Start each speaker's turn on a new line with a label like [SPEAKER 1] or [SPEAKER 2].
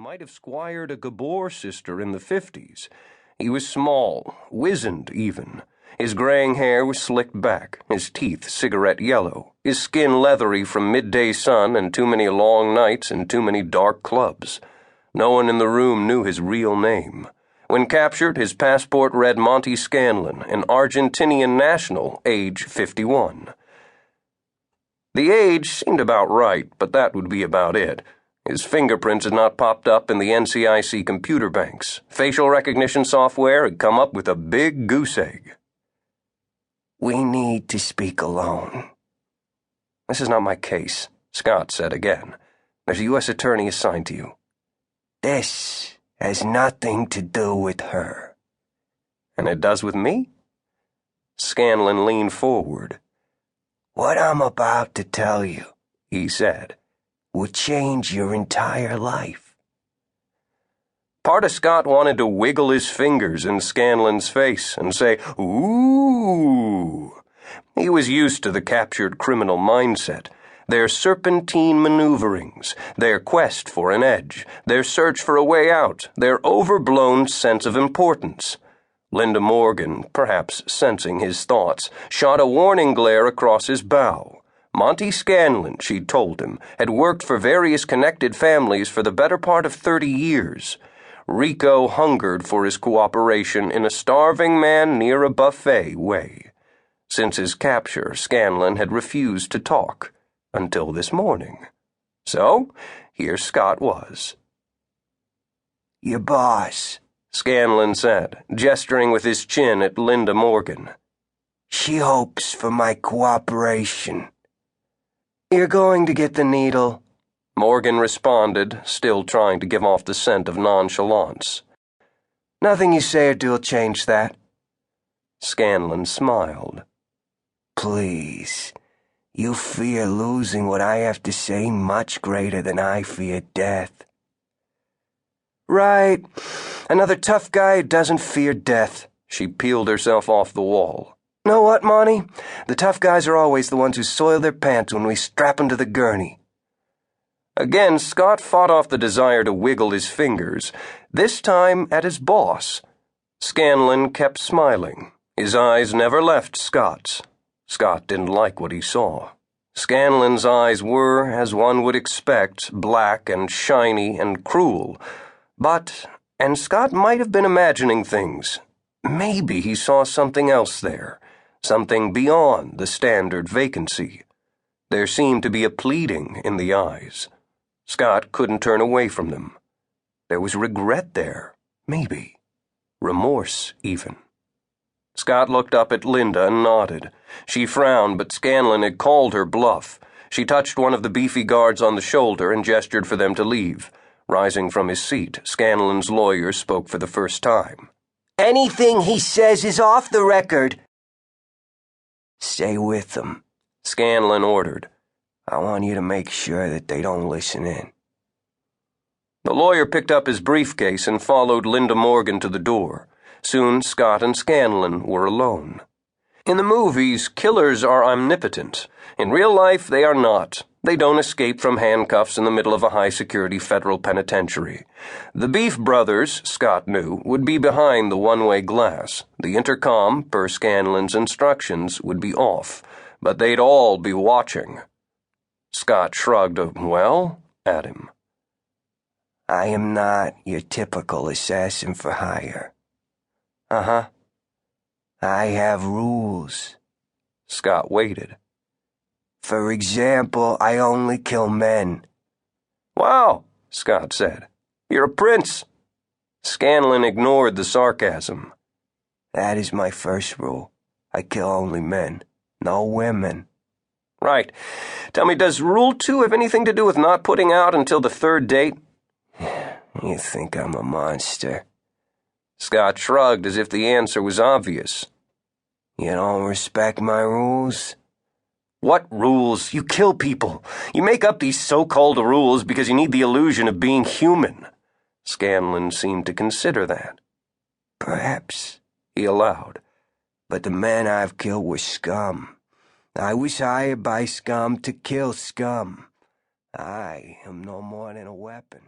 [SPEAKER 1] might have squired a Gabor sister in the 50s. He was small, wizened even. His graying hair was slicked back, his teeth cigarette yellow, his skin leathery from midday sun and too many long nights and too many dark clubs. No one in the room knew his real name. When captured, his passport read Monty Scanlon, an Argentinian national, age 51. The age seemed about right, but that would be about it. His fingerprints had not popped up in the NCIC computer banks. Facial recognition software had come up with a big goose egg.
[SPEAKER 2] "We need to speak alone."
[SPEAKER 1] "This is not my case," Scott said again. "There's a U.S. attorney assigned to you."
[SPEAKER 2] "This has nothing to do with her."
[SPEAKER 1] "And it does with me?" Scanlon leaned forward.
[SPEAKER 2] "What I'm about to tell you,"
[SPEAKER 1] he said,
[SPEAKER 2] "will change your entire life."
[SPEAKER 1] Part of Scott wanted to wiggle his fingers in Scanlon's face and say, "Ooh." He was used to the captured criminal mindset, their serpentine maneuverings, their quest for an edge, their search for a way out, their overblown sense of importance. Linda Morgan, perhaps sensing his thoughts, shot a warning glare across his bow. Monty Scanlon, she'd told him, had worked for various connected families for the better part of 30 years. Rico hungered for his cooperation in a starving man near a buffet way. Since his capture, Scanlon had refused to talk, until this morning. So, here Scott was.
[SPEAKER 2] "Your boss,"
[SPEAKER 1] Scanlon said, gesturing with his chin at Linda Morgan.
[SPEAKER 2] "She hopes for my cooperation."
[SPEAKER 1] "You're going to get the needle," Morgan responded, still trying to give off the scent of nonchalance. "Nothing you say or do will change that." Scanlon smiled.
[SPEAKER 2] "Please, you fear losing what I have to say much greater than I fear death."
[SPEAKER 1] "Right. Another tough guy who doesn't fear death." She peeled herself off the wall. "Know what, Monty? The tough guys are always the ones who soil their pants when we strap 'em to the gurney." Again, Scott fought off the desire to wiggle his fingers, this time at his boss. Scanlon kept smiling. His eyes never left Scott's. Scott didn't like what he saw. Scanlon's eyes were, as one would expect, black and shiny and cruel. And Scott might have been imagining things. Maybe he saw something else there. Something beyond the standard vacancy. There seemed to be a pleading in the eyes. Scott couldn't turn away from them. There was regret there, maybe. Remorse, even. Scott looked up at Linda and nodded. She frowned, but Scanlon had called her bluff. She touched one of the beefy guards on the shoulder and gestured for them to leave. Rising from his seat, Scanlon's lawyer spoke for the first time.
[SPEAKER 2] "Anything he says is off the record." "Stay with them,"
[SPEAKER 1] Scanlon ordered.
[SPEAKER 2] "I want you to make sure that they don't listen in."
[SPEAKER 1] The lawyer picked up his briefcase and followed Linda Morgan to the door. Soon Scott and Scanlon were alone. In the movies, killers are omnipotent. In real life, they are not. They don't escape from handcuffs in the middle of a high-security federal penitentiary. The Beef Brothers, Scott knew, would be behind the one-way glass. The intercom, per Scanlon's instructions, would be off. But they'd all be watching. Scott shrugged a "well" at him.
[SPEAKER 2] "I am not your typical assassin for hire."
[SPEAKER 1] "Uh-huh."
[SPEAKER 2] "I have rules."
[SPEAKER 1] Scott waited.
[SPEAKER 2] "For example, I only kill men."
[SPEAKER 1] "Wow," Scott said. "You're a prince." Scanlon ignored the sarcasm.
[SPEAKER 2] "That is my first rule. I kill only men, no women."
[SPEAKER 1] "Right. Tell me, does Rule 2 have anything to do with not putting out until the third date?"
[SPEAKER 2] "You think I'm a monster?"
[SPEAKER 1] Scott shrugged as if the answer was obvious.
[SPEAKER 2] "You don't respect my rules?"
[SPEAKER 1] "What rules? You kill people. You make up these so-called rules because you need the illusion of being human." Scanlon seemed to consider that.
[SPEAKER 2] "Perhaps,"
[SPEAKER 1] he allowed.
[SPEAKER 2] "but the men I've killed were scum. I was hired by scum to kill scum. I am no more than a weapon."